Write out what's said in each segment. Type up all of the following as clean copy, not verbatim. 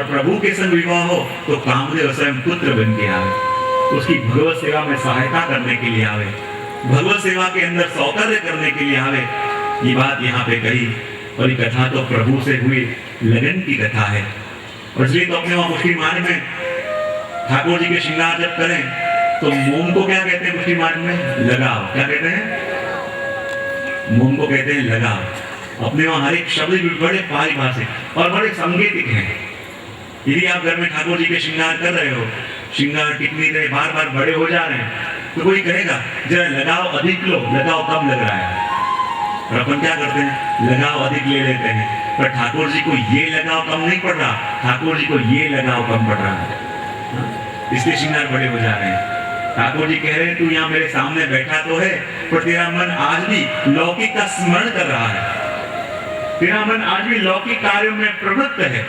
प्रभु के संग विवाह हो तो कामदेव स्वयं पुत्र बन के आवे, उसकी भगवत सेवा में सहायता करने के लिए आवे, भगवत सेवा के अंदर सौकर्य करने के लिए आवे। ये बात यहाँ पे कही। और ये कथा तो प्रभु से हुई लगन की कथा है। और इसलिए तो अपने वहां मुष्टि मार्ग में ठाकुर जी के श्रृंगार जब करें तो मोम को क्या कहते हैं? मुष्टि मार्ग में लगाओ। क्या कहते हैं? मोम को कहते हैं लगाओ। अपने वहां हर एक शब्द भी बड़े पारिभाषिक और बड़े सांकेतिक हैं। यदि आप घर में ठाकुर जी के श्रृंगार कर रहे हो, श्रृंगार टिक नहीं रहे, बार बार बड़े हो जा रहे हैं, तो कोई कहेगा जरा लगाओ अधिक लो, लगाओ कम लग रहा है। और अपन क्या करते हैं? लगाओ अधिक ले लेते हैं। पर ठाकुर जी को ये लगाओ कम नहीं पड़ रहा, ठाकुर जी को ये लगाओ कम पड़ रहा है। इसलिए श्रृंगार बड़े हो जा रहे हैं। ठाकुर जी कह रहे हैं तू यहाँ मेरे सामने बैठा तो है, पर तेरा मन आज भी लौकिक का स्मरण कर रहा है, तेरा मन आज भी लौकिक कार्यों में प्रवृत्त है।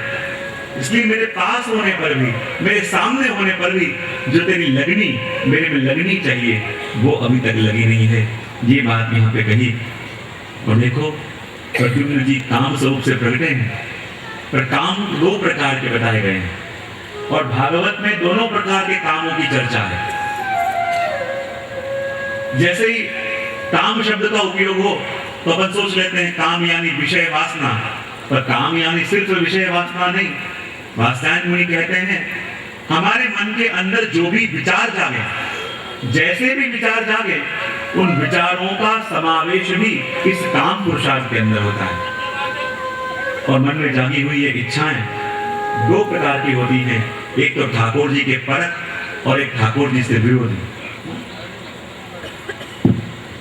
इसलिए मेरे पास होने पर भी, मेरे सामने होने पर भी जो तेरी लगनी मेरे में लगनी चाहिए वो अभी तक लगी नहीं है। ये बात यहाँ पे कही। और देखो प्रद्युम्न जी काम स्वरूप से प्रगटे हैं, पर काम दो प्रकार के बताए गए हैं और भागवत में दोनों प्रकार के कामों की चर्चा है। जैसे ही काम शब्द का उपयोग हो तो अपन सोच लेते हैं काम यानी विषय वासना, पर काम यानी सिर्फ विषय वासना नहीं। वात्स्यायन मुनि कहते हैं हमारे मन के अंदर जो भी विचार जागे, जैसे भी विचार जागे, उन विचारों का समावेश भी इस काम पुरुषार्थ के अंदर होता है। और मन में जागी हुई ये इच्छाएं दो प्रकार की होती हैं, एक तो ठाकुर जी के परख और एक ठाकुर जी से विरोधी।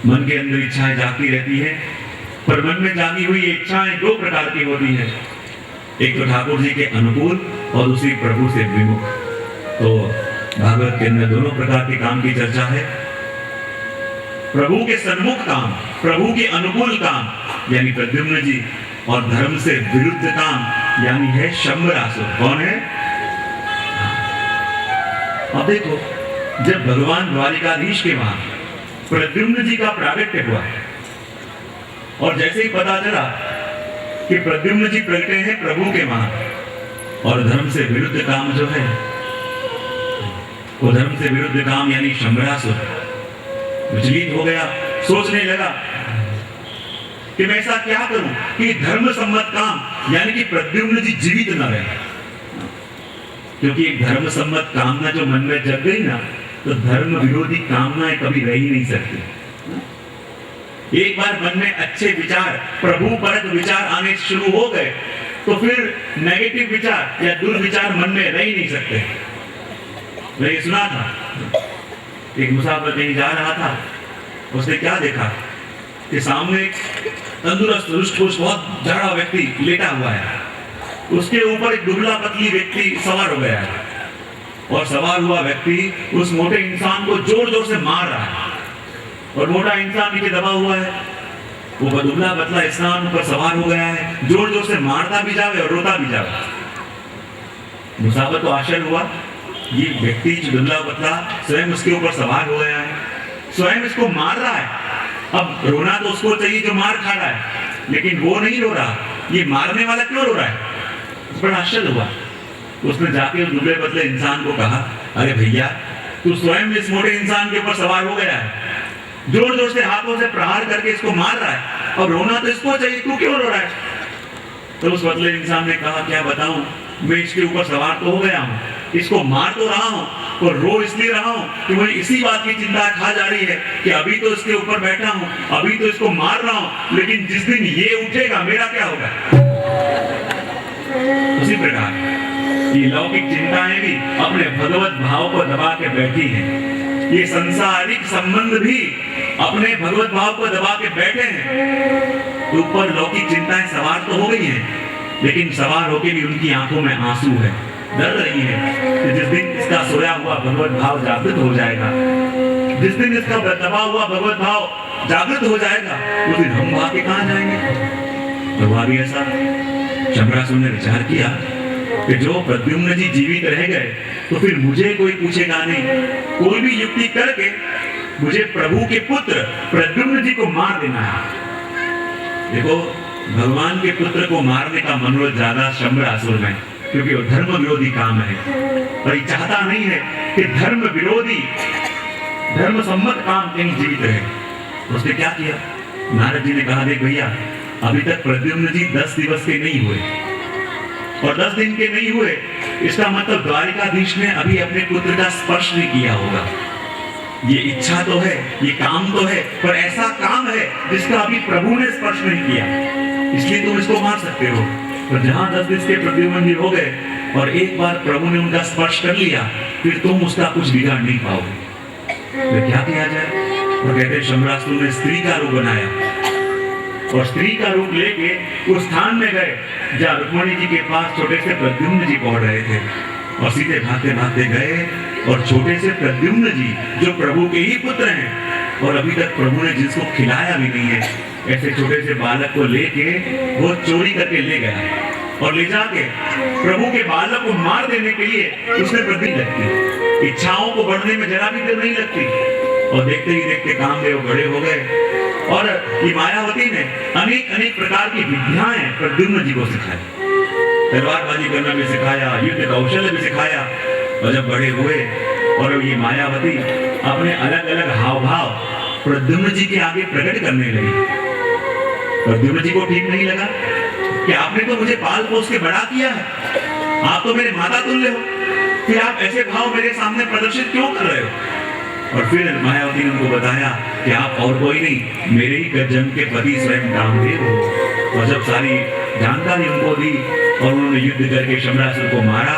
मन के अंदर इच्छाएं जागती रहती है, पर मन में जागी हुई इच्छाएं दो प्रकार की होती हैं, एक तो ठाकुर जी के अनुकूल और दूसरी प्रभु से विमुख। तो भागवत के अंदर दोनों प्रकार के काम की चर्चा है। प्रभु के सन्मुख काम, प्रभु के अनुकूल काम यानी प्रद्युम्न जी, और धर्म से विरुद्ध काम यानी है शंबरासुर। कौन है? अब देखो जब भगवान द्वारिकाधीश के वहां प्रद्युम्न जी का प्रागट्य हुआ और जैसे ही पता चला कि प्रद्युम्न जी प्रगटे हैं प्रभु के वहां, और धर्म से विरुद्ध काम जो है वो धर्म से विरुद्ध काम यानी शंबरासुर विचलित हो गया। सोचने लगा कि मैं ऐसा क्या करूं कि धर्म सम्मत काम यानी कि प्रद्युम्न जी जीवित न रहे, क्योंकि एक धर्म सम्मत कामना जो मन में जग गई ना, तो धर्म विरोधी कामनाएं कभी रह ही नहीं सकती। एक बार मन में अच्छे विचार, प्रभु परक विचार आने शुरू हो गए तो फिर नेगेटिव विचार या दुर्विचार मन में रह ही नहीं सकते। मैंने सुना था एक मुसाफिर कहीं जा रहा था, उसने क्या देखा कि सामने एक तंदुरुस्त रुष्ट-पुष्ट बहुत झाड़ा व्यक्ति लेटा हुआ है, उसके ऊपर एक दुबला पतली व्यक्ति सवार हो गया है, और सवार हुआ व्यक्ति उस मोटे इंसान को जोर जोर से मार रहा है, और मोटा इंसान नीचे दबा हुआ है। वो दुबला पतला इंसान पर सवार हो गया है, जोर जोर से मारता भी जावे और रोता भी जावे। मुसाफिर को आश्चर्य हुआ, ये व्यक्ति जो दुबला पतला स्वयं उसके ऊपर सवार हो गया है, स्वयं इसको मार रहा है। अब रोना तो उसको चाहिए जो मार खा रहा है, लेकिन वो नहीं रो रहा, ये मारने वाला क्यों रो रहा है? उस पर आश्चर्य हुआ। उसने जाके उस दुबले पतले इंसान को कहा, अरे भैया तू स्वयं इस मोटे इंसान के ऊपर सवार हो गया है, जोर जोर से हाथों से प्रहार करके इसको मार रहा है, और रोना तो इसको चाहिए, तू क्यों रो रहा है? तो उस पतले इंसान ने कहा, क्या बताऊं, मैं इसके ऊपर सवार तो हो गया हूं, इसको मार तो रहा हूं, और रो इसलिए रहा हूं कि मुझे इसी बात की चिंता खा जा रही है कि अभी तो इसके ऊपर बैठा हूं, अभी तो इसको मार रहा हूं, लेकिन जिस दिन ये उठेगा मेरा क्या होगा? उसी प्रकार ये लौकिक चिंताएं भी अपने भगवत भाव को दबा के बैठी हैं। ये संसारिक संबंध भी अपने भगवत भाव को दबा के बैठे हैं। ऊपर लौकिक चिंताएं सवार तो हो गई हैं, लेकिन सवार होके भी उनकी आंखों में आंसू है, डर रही है कि जिस दिन इसका सोया हुआ भगवत भाव जागृत हो जाएगा, जिस दिन इसका दबा हुआ भगवत भाव जागृत हो जाएगा, उस दिन हम भाग के कहां जाएंगे? तो वहां भी ऐसा शंबरासुर ने विचार किया कि जो प्रद्युम्न जी जीवित रह गए तो फिर मुझे कोई पूछेगा नहीं, कोई भी युक्ति करके मुझे प्रभु के पुत्र प्रद्युम्न जी को मार देना है। देखो भगवान के पुत्र को मारने का मनोरथ ज्यादा शंबरासुर में, क्योंकि वो धर्म विरोधी काम है और ये चाहता नहीं है कि धर्म विरोधी धर्म सम्मत काम कहीं जीवित रहे। उसने क्या किया, नारद जी ने कहा, देख भैया, अभी तक प्रद्युम्न जी 10 दिवस के नहीं हुए और 10 दिन के नहीं हुए, इसका मतलब द्वारिकाधीश ने अभी अपने पुत्र का स्पर्श नहीं किया होगा। ये इच्छा तो है, ये काम तो है, पर ऐसा काम है जिसका अभी प्रभु ने स्पर्श नहीं किया, इसलिए तुम इसको मार सकते हो। पर जहां 10 दिन के प्रद्युम्न जी हो गए और एक बार प्रभु ने उनका स्पर्श कर लिया, फिर तुम उसका कुछ बिगाड़ नहीं पाओगे। तो क्या किया जाए? वो कहते शंबरासुर ने स्त्री का रूप बनाया और स्त्री का रूप लेके उस स्थान में गए जहाँ रुक्मणी जी के पास छोटे से प्रद्युम्न जी पहुंच रहे थे और सीधे भागते भागते गए और छोटे से प्रद्युम्न जी जो प्रभु के ही पुत्र हैं और अभी तक प्रभु ने जिसको खिलाया भी नहीं है, ऐसे छोटे से बालक को लेके वो चोरी करके ले गया और ले जाके प्रभु के बालक को मार देने के लिए उसने प्रति लगती, इच्छाओं को बढ़ने में जरा भी देर नहीं लगती और देखते ही देखते कामदेव बड़े हो गए और ये मायावती ने अनेक अनेक प्रकार की विद्याएं प्रद्युम्न जी को सिखाई, तलवारबाजी करना भी सिखाया, युद्ध कौशल भी सिखाया। और जब बड़े हुए और ये मायावती अपने अलग अलग हाव भाव प्रद्युम्न जी के आगे प्रकट करने लगी, प्रद्युम्न जी को ठीक नहीं लगा कि आपने तो मुझे पाल पोस के बड़ा किया है, आप तो मेरे माता तुल्य हो, फिर आप ऐसे भाव मेरे सामने प्रदर्शित क्यों कर रहे हो? और फिर मायावती ने उनको बताया कि आप और कोई नहीं, मेरे ही गजन के पति स्वयं कामदेव हो। और जब सारी जानकारी उनको दी और उन्होंने युद्ध करके शंबरासुर को मारा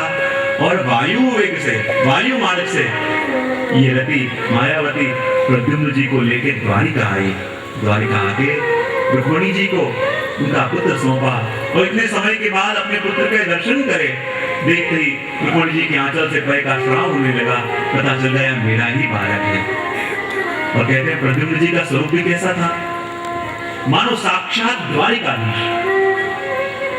और वायु वेग से, वायु मार्ग से ये रति मायावती प्रद्युम्न जी को लेकर द्वारिका आई। द्वारिका आके रुक्मणी जी को उनका पुत्र सौंपा और इतने समय के बाद अपने पुत्र के दर्शन करे, देखते ही रुक्मणी जी के आंचल से पैर का श्राव होने लगा, पता चल गया मेरा ही बालक है। और कहते हैं प्रद्युम्न जी का स्वरूप भी कैसा था, मानो साक्षात द्वारिकाधीश।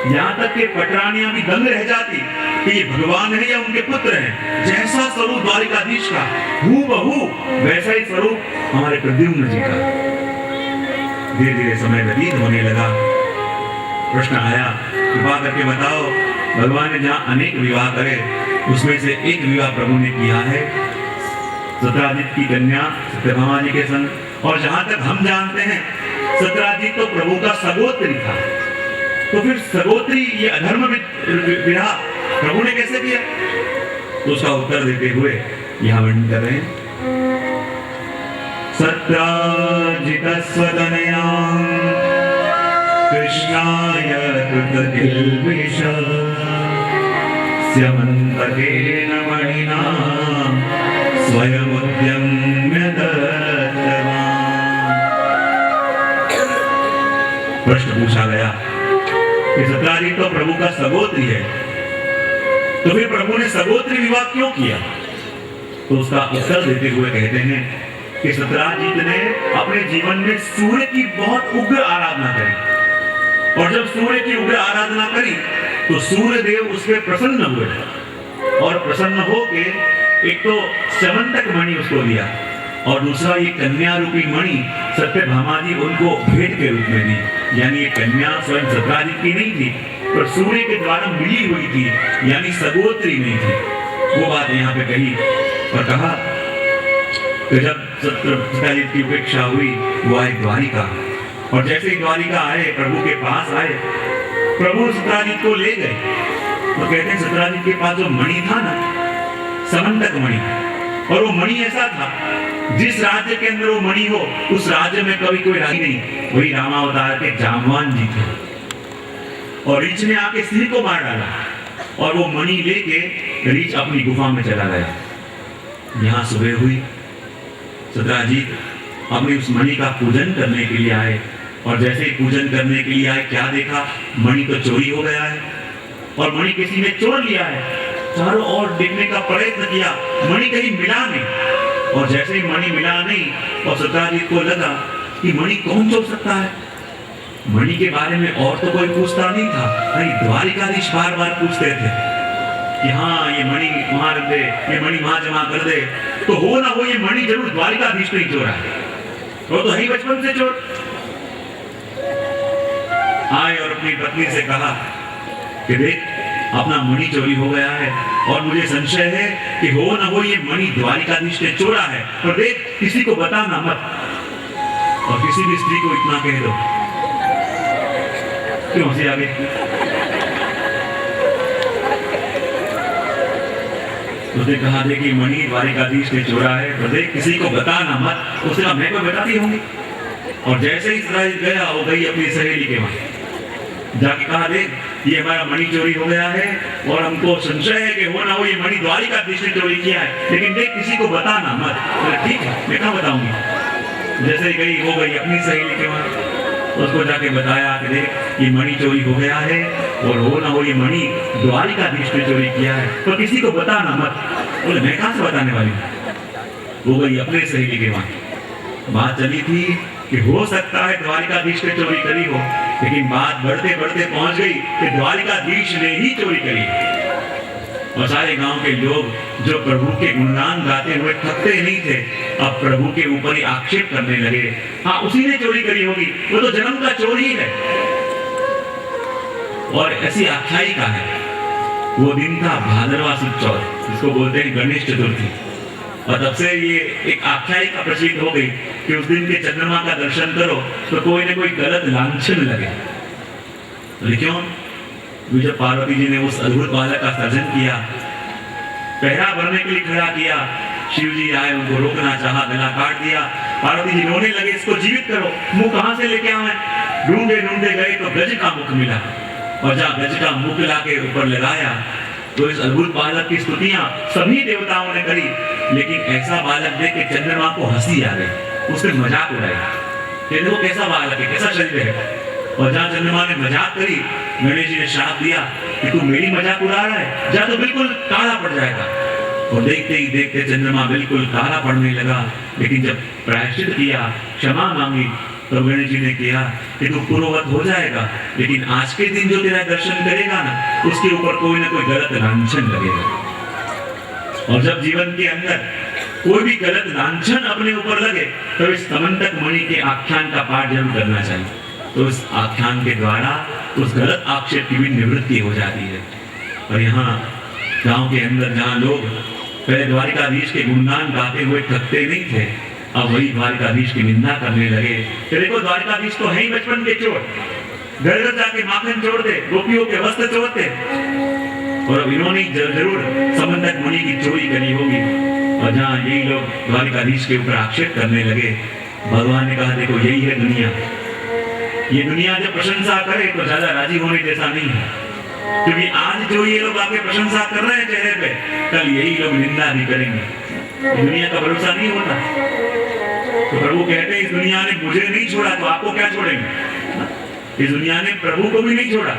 यहाँ तक कि पटरानियां भी दंग रह जाती कि ये भगवान है या उनके पुत्र हैं। जैसा स्वरूप द्वारिकाधीश का हूबहू वैसा ही स्वरूप हमारे प्रद्युम्न जी का। धीरे धीरे समय व्यतीत होने लगा। प्रश्न आया, कृपा करके बताओ, भगवान ने जहाँ अनेक विवाह करे उसमें से एक विवाह प्रभु ने किया है सत्राजित की कन्या सत्यभामा जी के संग, और जहां तक हम जानते हैं सत्राजित तो प्रभु का सगोत्री था, तो फिर सगोत्री ये अधर्म विवाह प्रभु ने कैसे किया? तो उसका उत्तर देते हुए यहाँ वर्णन कर रहे हैं, सत्राजितस्वतनया कृष्णाय कृतकिल्बिषः स्यमन्तकेन मणिना स्वयमुद्यम्य दत्तवान्। प्रश्न पूछा गया कि सत्राजित तो प्रभु का सगोत्री है, तो फिर प्रभु ने सगोत्री विवाह क्यों किया? तो उसका उत्तर देते हुए कहते हैं कि सत्राजित ने अपने जीवन में सूर्य की बहुत उग्र आराधना करी, और जब सूर्य की उग्र आराधना करी तो सूर्य देव उस पर प्रसन्न हुए और प्रसन्न होके एक तो स्यमंतक मणि उसको दिया और दूसरा ये कन्या रूपी मणि सत्यभामा जी उनको भेंट के रूप में दी। यानी ये कन्या स्वयं सत्राजित की नहीं थी, पर सूर्य के द्वारा मिली हुई थी, यानी सगोत्री नहीं थी। वो बात यहाँ पे कही और कहा कि जब सत्राजित की उपेक्षा हुई वो आए द्वारिका, और जैसे ही द्वारिका आए प्रभु के पास आए, प्रभु सत्राजित को ले गए। तो कहते हैं सत्राजित के पास जो मणि था ना, समंतक मणि, और वो मणि ऐसा था जिस राज्य के अंदर वो मणि हो उस राज्य में कभी कोई रानी नहीं, वही रामावतार के जामवान जी थे। और रीछ ने आके सिंह को मार डाला और वो मणि लेके रीछ अपनी गुफा में चला गया। यहाँ सुबह हुई, सत्राजित अपने उस मणि का पूजन करने के लिए आए, और जैसे ही पूजन करने के लिए आए क्या देखा, मणि तो चोरी हो गया है और मणि किसी ने चोर लिया है। चारों ओर देखने का प्रयत्न किया, मणि कहीं मिला नहीं, और जैसे ही मणि मिला नहीं और सत्राजित को लगा कि मणि कौन चोर सकता है। मणि के बारे में और तो कोई पूछता नहीं था, नहीं द्वारिकाधीश बार बार पूछते थे कि हाँ ये मणि वहां रख दे, ये मणि वहां जमा कर दे, तो हो ना हो ये मणि जरूर द्वारिकाधीश नहीं चोरा है, वो तो है ही बचपन से चोर। आए और अपनी पत्नी से कहा कि देख अपना मणि चोरी हो गया है और मुझे संशय है कि हो न हो ये मणि द्वारिकाधीश ने चोरा है, और देख किसी को बताना मत, और किसी भी स्त्री को इतना कह दो। क्यों हंसी आ गई? उसने कहा दे कि मणि द्वारिकाधीश ने चोरा है, तो देख किसी को बताना मत। उसने कहा मैं को बताती होंगी, और जैसे ही गया वो गई अपनी सहेली के वहां जाके कहा देख ये हमारा मणि चोरी हो गया है और हमको संशय है कि हो ना हो ये मणि द्वारिकाधीश ने चोरी किया है, लेकिन देख किसी को बताना मत। तो ठीक है मैं क्या बताऊंगी। जैसे ही गई वो गई अपनी सहेली के वहां, उसको जाके बताया कि देख ये मणि चोरी हो गया है और हो ना हो ये मणि द्वारिकाधीश ने चोरी किया है, तो किसी को बताना मत। बोले मैं कहां से बताने वाली हूँ। वो गई अपने सहेली के वहां। बात चली थी कि हो सकता है द्वारिकाधीश ने चोरी करी हो, लेकिन बात बढ़ते बढ़ते पहुंच गई कि द्वारिकाधीश ने ही चोरी करी। और सारे गांव के लोग जो प्रभु के गुणगान गाते हुए थकते नहीं थे, अब प्रभु के ऊपर ही आक्षेप करने लगे, हाँ उसी ने चोरी करी होगी, वो तो जन्म का चोर ही है। और ऐसी आख्यायिका है, वो दिन था भादरवा सुद चौथ, जिसको बोलते हैं गणेश चतुर्थी। और तब से ये एक आख्यायिका प्रचलित हो गई कि उस दिन के चंद्रमा का दर्शन करो तो कोई ना कोई गलत लांछन लगे। तो क्यों? जब पार्वती जी ने उस अद्भुत बालक का सर्जन किया, पहरा भरने के लिए खड़ा किया, शिव जी आए उनको रोकना चाहा, गला काट दिया। पार्वती जी रोने लगे इसको जीवित करो। मुंह कहां से लेके आए? ढूंढे ढूंढे गए तो गज का मुख मिला, और जहां गज का मुख लाके ऊपर लगाया तो इस अद्भुत बालक की स्तुतियां सभी देवताओं ने करी। लेकिन ऐसा बालक देख के चंद्रमा को हंसी आ गई, उसने मजाक उड़ाया कि देखो कैसा बालक है, कैसा शरीर है। और जहां चंद्रमा ने मजाक करी, गणेश जी ने श्राप दिया कि तू मेरी मजाक उड़ा रहा है, जा तो बिल्कुल काला पड़ जाएगा। और देखते ही देखते चंद्रमा बिल्कुल काला पड़ने लगा। लेकिन जब प्रायश्चित किया, क्षमा मांगी, तो गणेश जी ने किया कि तू पूर्ववत हो जाएगा, लेकिन आज के दिन जो तेरा दर्शन करेगा ना, उसके ऊपर कोई ना कोई गलत लांछन लगेगा। और जब जीवन के अंदर कोई भी गलत लांछन अपने ऊपर लगे तो इस समंतक मणि के आख्यान का पाठ जरूर करना चाहिए। तो इस आख्यान के द्वारा उस गलत आक्षेप की भी निवृत्ति हो जाती है। और यहाँ गांव के अंदर जहाँ लोग पहले द्वारिकाधीश के गुणगान गाते हुए थकते नहीं थे, अब वही द्वारिकाधीश की निंदा करने लगे। देखो द्वारिकाधीश तो है ही बचपन के चोर, घर घर जाके माखन छोड़ते, गोपियों के वस्त्र चोरते, और अब इन्होंने जरूर समंतक मणि की चोरी करी होगी। और जहाँ यही लोग द्वारिकाधीश के ऊपर आक्षेप करने लगे, भगवान ने कहा देखो यही है दुनिया। ये दुनिया जब प्रशंसा करे तो ज्यादा राजी होने जैसा नहीं है, क्योंकि आज जो ये लोग आके प्रशंसा कर रहे हैं चेहरे पे, कल यही लोग निंदा भी करेंगे। दुनिया का भरोसा नहीं होता। तो प्रभु कहते हैं इस दुनिया ने मुझे नहीं छोड़ा तो आपको क्या छोड़ेंगे। इस दुनिया ने प्रभु को भी नहीं छोड़ा।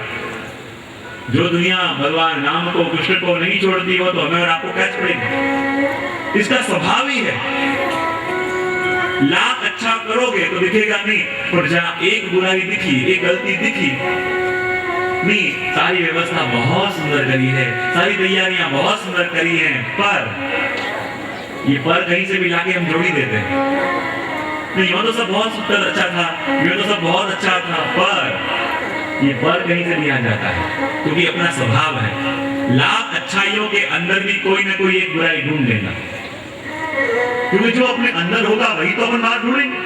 जो दुनिया भगवान राम को, कृष्ण को नहीं छोड़ती हो तो हमें और आपको क्या छोड़ेंगे। इसका स्वभाव ही है। लाख अच्छा करोगे तो दिखेगा नहीं, और जहां एक बुराई दिखी, एक गलती दिखी, नहीं सारी व्यवस्था बहुत सुंदर करी है, सारी तैयारियां बहुत सुंदर करी हैं, पर ये पर कहीं से भी लाके हम जोड़ी देते हैं। नहीं ये तो सब बहुत सुंदर अच्छा था, ये तो सब बहुत अच्छा था, पर ये पर कहीं से भी आ जाता है, क्योंकि अपना स्वभाव है। लाख अच्छाइयों के अंदर भी कोई ना कोई एक बुराई ढूंढ लेगा, क्योंकि जो अपने अंदर होगा वही तो अपन बाहर ढूंढेंगे।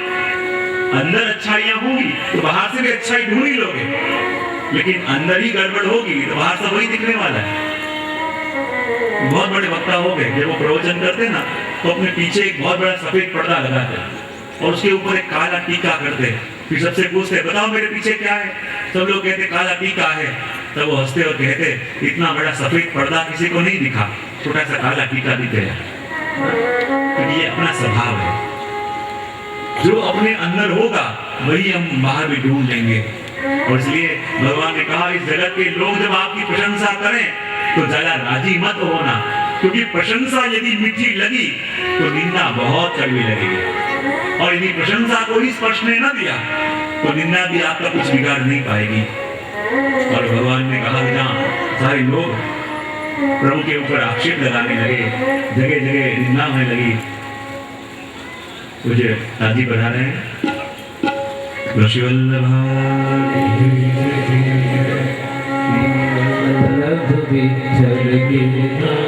अंदर अच्छाइयां होंगी तो बाहर से भी अच्छाई ढूंढ ही लोगे, लेकिन अंदर ही गड़बड़ होगी तो बाहर से वही दिखने वाला है। बहुत बड़े वक्ता हो गए, जब वो प्रवचन करते ना तो अपने पीछे एक बहुत बड़ा सफेद पर्दा लगाते और उसके ऊपर एक काला टीका करते, फिर सबसे पूछते बताओ मेरे पीछे क्या है। सब लोग कहते काला टीका है। तब वो हंसते और कहते इतना बड़ा सफेद पर्दा किसी को नहीं दिखा, छोटा सा काला टीका दिख गया। तो ये अपना स्वभाव है, जो अपने अंदर होगा वही हम बाहर भी ढूंढ लेंगे। और इसलिए भगवान ने कहा इस जगत के लोग जब आपकी प्रशंसा करें तो ज्यादा राजी मत होना, क्योंकि प्रशंसा यदि मीठी लगी तो निंदा बहुत कड़वी लगेगी, और यदि प्रशंसा को ही स्पर्श ने न दिया तो निंदा भी आपका कुछ बिगाड़ नहीं पाएगी। और भगवान ने कहा जहाँ सारे लोग प्रभु के ऊपर आक्षेप लगाने लगे, जगह जगह निंदा होने लगी, मुझे दादी बता रहे हैं ऋषिवल्लभा विठ्ठल गिरधारी